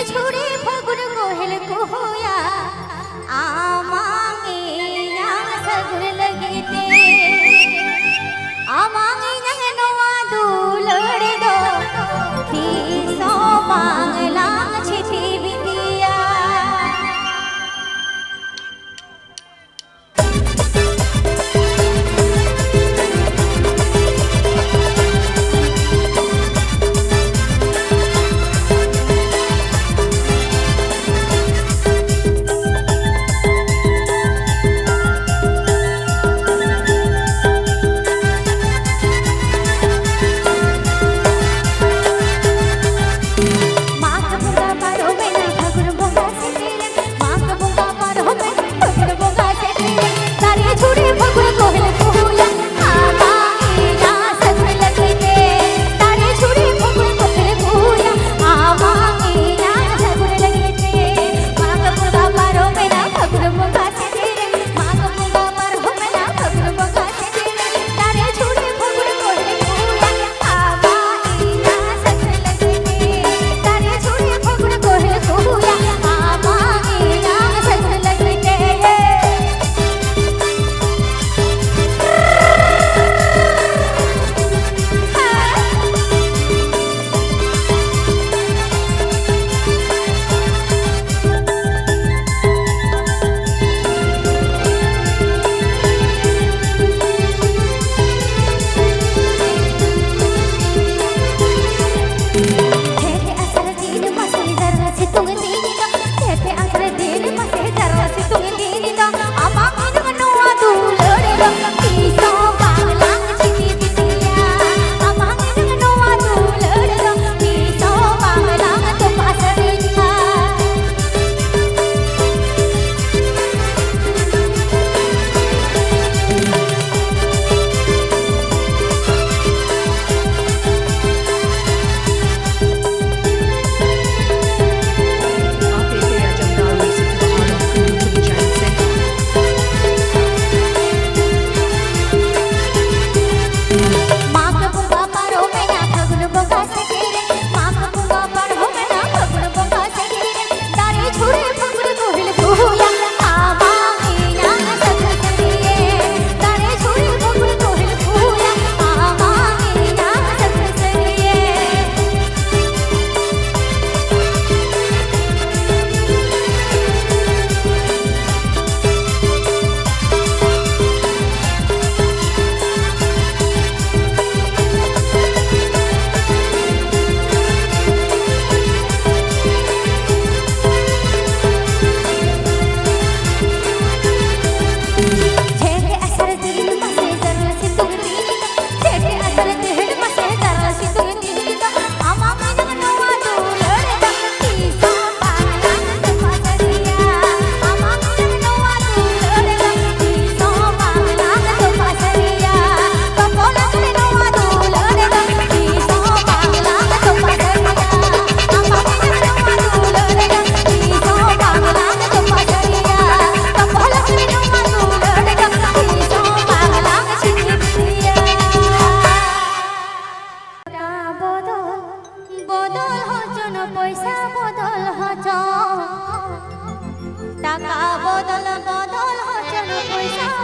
छुड़े फगुन कोहल को होया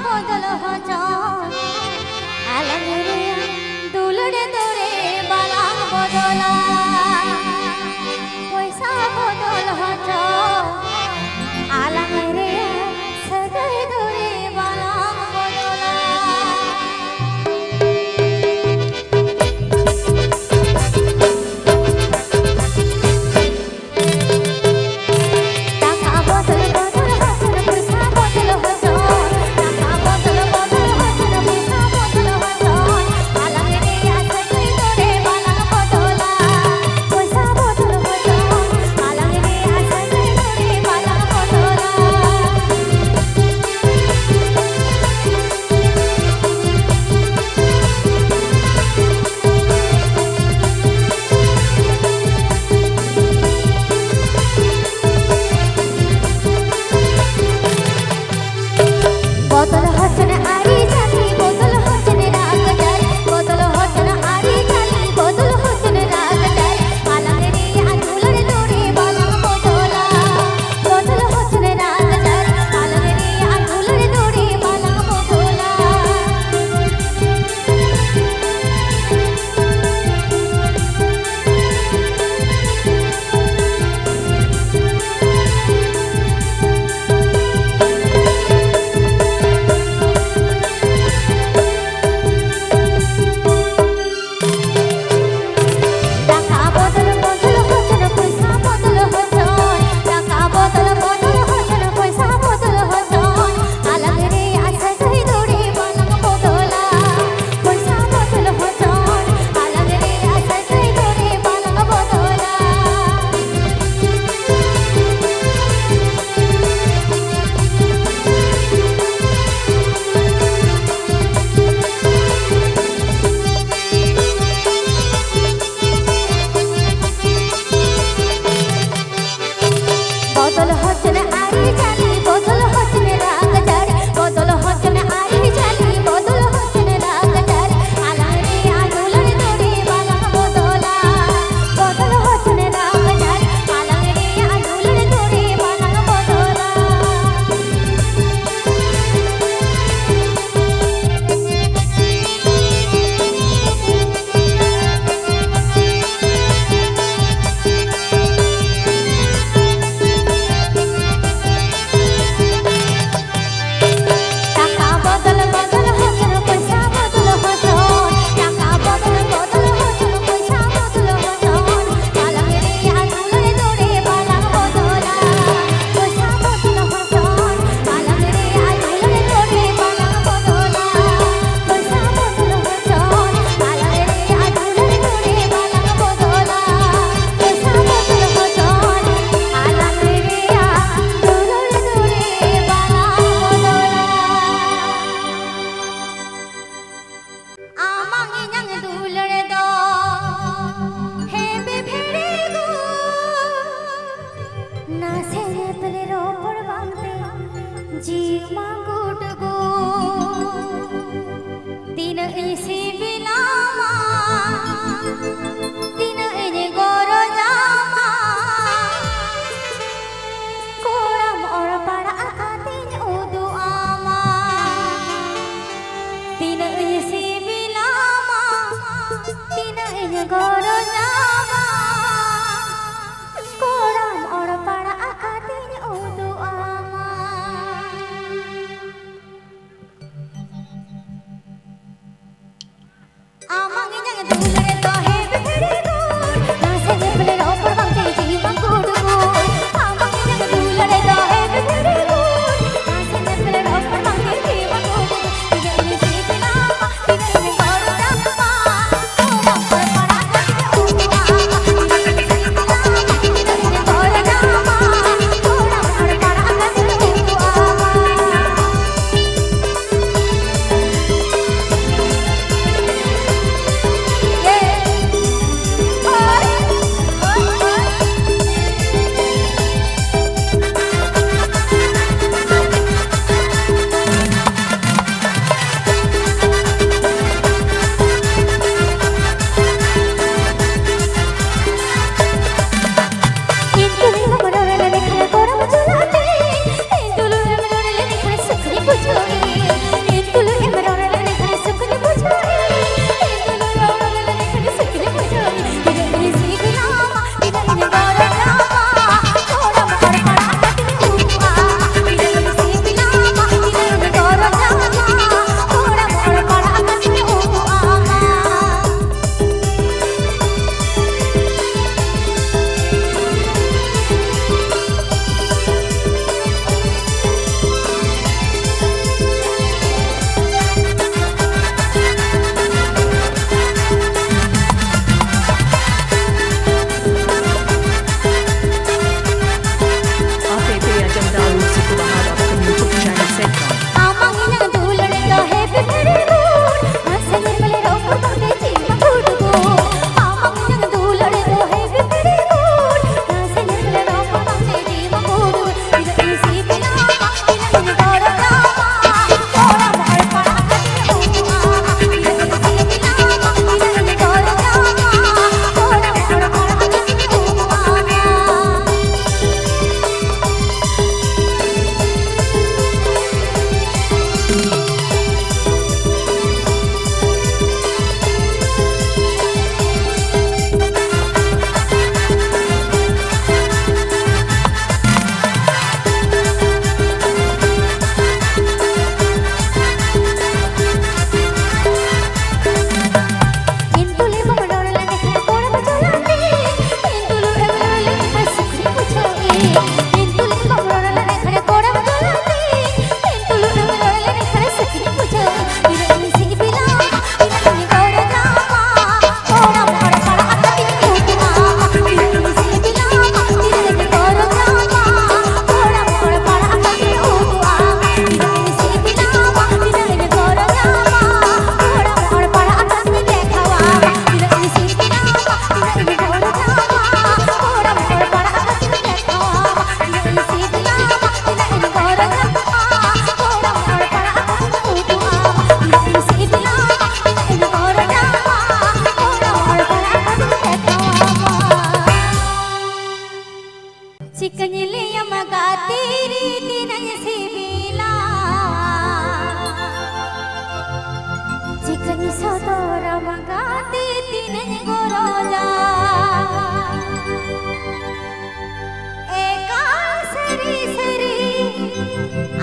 বদল হচন আলমরে দুলড়ে দরে বালাম বদলা পয়সা বদল হচন আলমরে সদাই দরে বালাম বদলা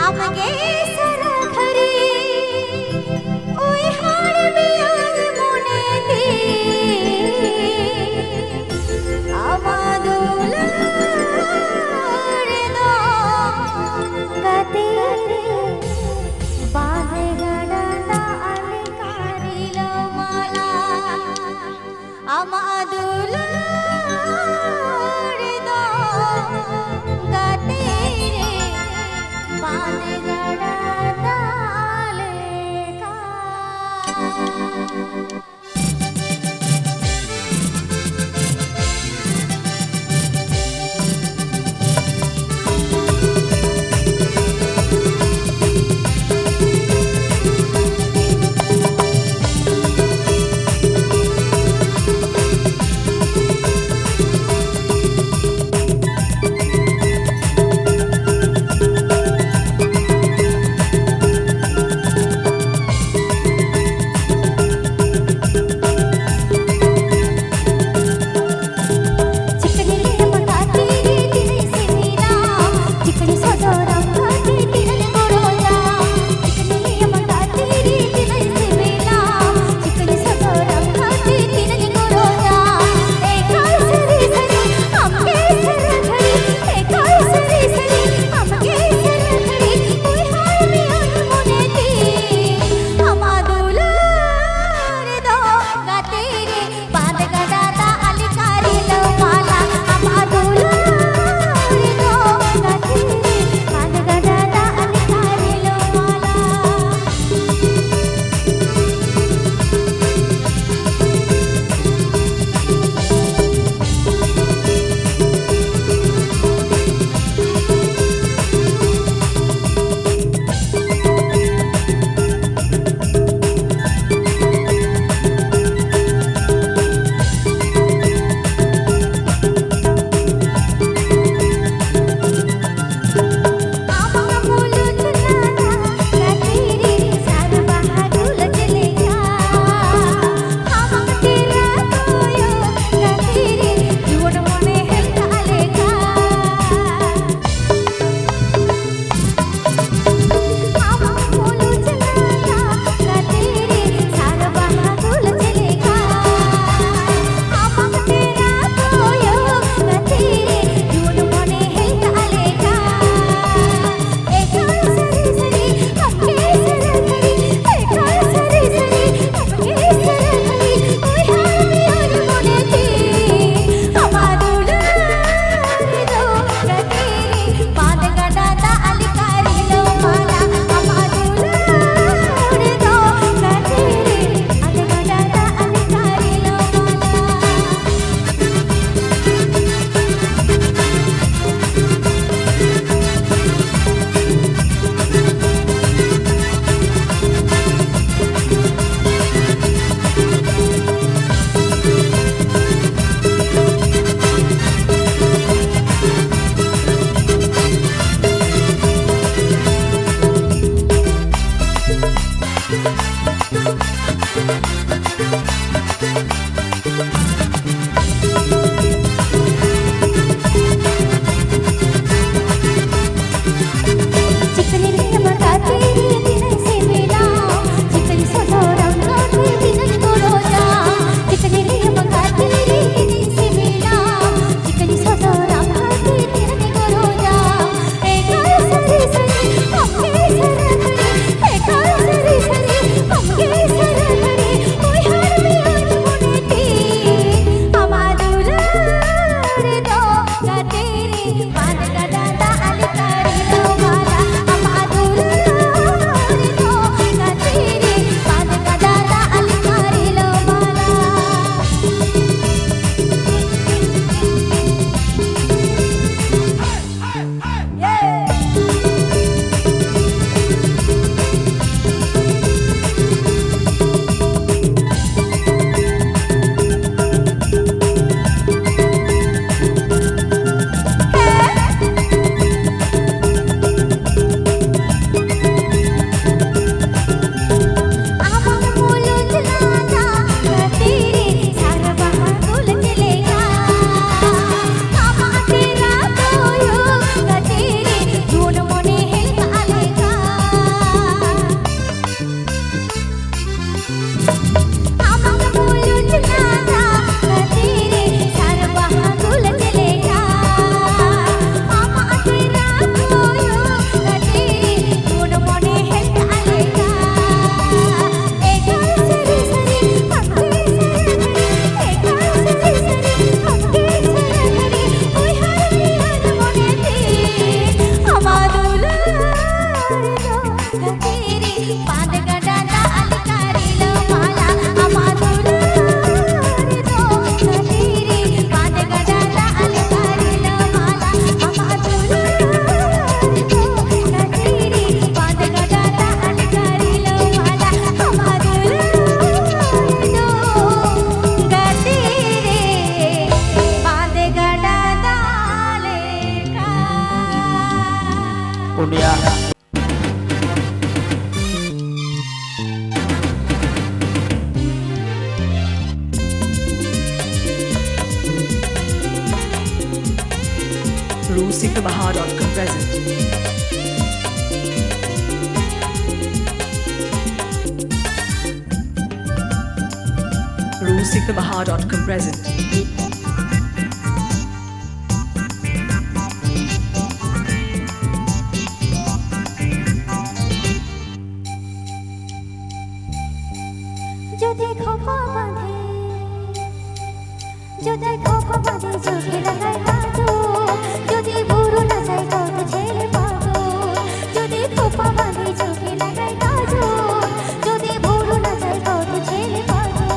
আমাকে সারা ঘরে ওই হারবে আর মনে দি আমাদুলার গাতে রে বাঁধে গাড়াটা আলে কারিল মালা আমাদুলার গাতে রে বাঁধে গাড়া present. RuSignalBahar.com present. যদি খোপা বাঁধে যদি খোপা বাঁধে চোখে লাগায় কাজল যদি বুড়ো না যায় কত ছেলে পাগল যদি খোপা বাঁধে চোখে লাগায় কাজল যদি বুড়ো না যায় কত ছেলে পাগল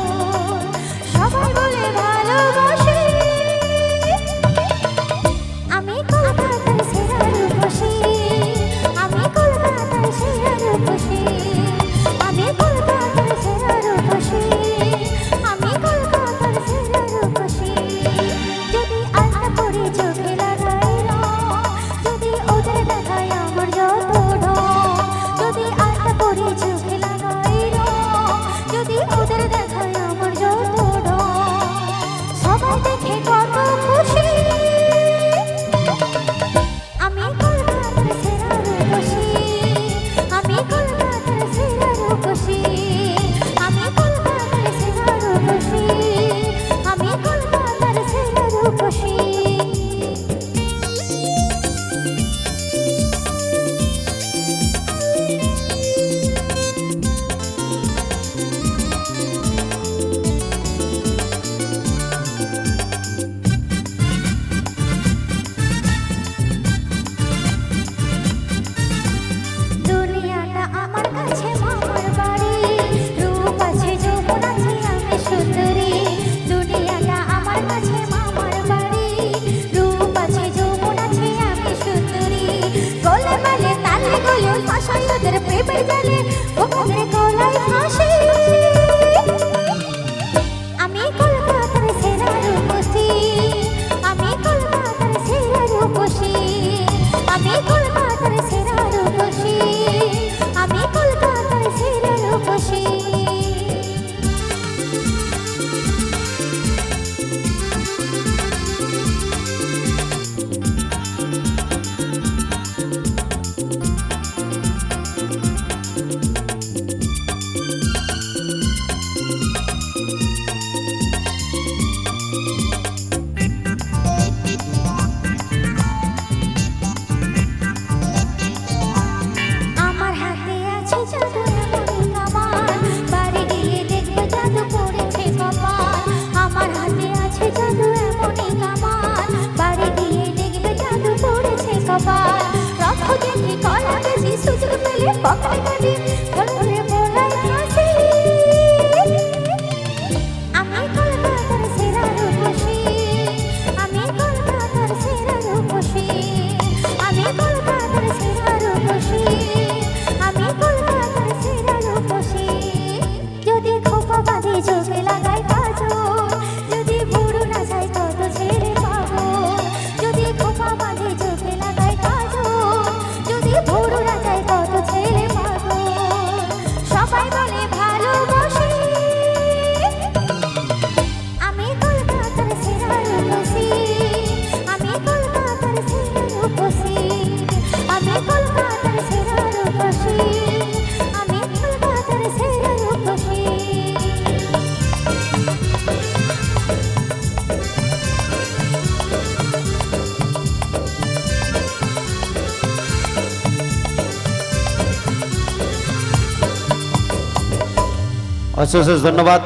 সবাই বলে ভালোবাসি আমি কলকাতার সেরা রূপসী আমি কলকাতার সেরা রূপসী আমি কলকাতার সেরা রূপসী আমি কলকাতার সেরা রূপসী যদি আলতা পরে চোখে লাগাই রং যদি ওদের দেখায় আমার যত ঢং যদি আলতা পরে চোখে লাগাই রং যদি ওদের দেখায় আমার যত ঢং সবাই দেখে কত খুশি আমি কলকাতার সেরা রূপসী আমি কলকাতার সেরা রূপসী আমি কলকাতার সেরা রূপসী আমি কলকাতার সেরা রূপসী দুনিয়াটা আমার কাছে মামার বাড়ি রূপ আছে যৌবন আছে আমি সুন্দরী দুনিয়াটা আমার কাছে মামার বাড়ি রূপ আছে যৌবন আছে আমি সুন্দরী গলে মালে তালে গলে ফাঁসাই ওদের প্রেমের জালে ওদের গলায় ফাঁসি আমি কলকাতার সেরা রূপসী আমি কলকাতার সেরা রূপসী আমি কলকাতার সেরা রূপসী আমি কলকাতার সেরা রূপসী আমার হাতে আছে জাদু এমনই কামান বাড়ি গিয়ে দেখবে জাদু পড়েছে কপাল আমার হাতে আছে জাদু এমনই কামান বাড়ি গিয়ে দেখবে জাদু পড়েছে কপাল রক্ত দেখে কলা বেশি সুযোগ পেলে পকায় কাটি বলে বলাই ফাঁসি আমি কলকাতার সেরা রূপসী আমি কলকাতার সেরা রূপসী আমি কলকাতার সেরা রূপসী আমি কলকাতার সেরা রূপসী যদি খোপা বাঁধে চোখে লাগাই কাজল যদি বুড়ো না যায় কত ছেড়ে পাবো যদি খোপা বাঁধে চোখে লাগাই কাজল যদি বুড়ো না যায় কত ছেড়ে পাবো সবাই বলে ভালোবাসি আমি কলকাতার সেরা রূপসী আমি কলকাতার সেরা রূপসী আমি কলকাতার সেরা রূপসী আমি কলকাতার সেরা রূপসী অশেষ ধন্যবাদ।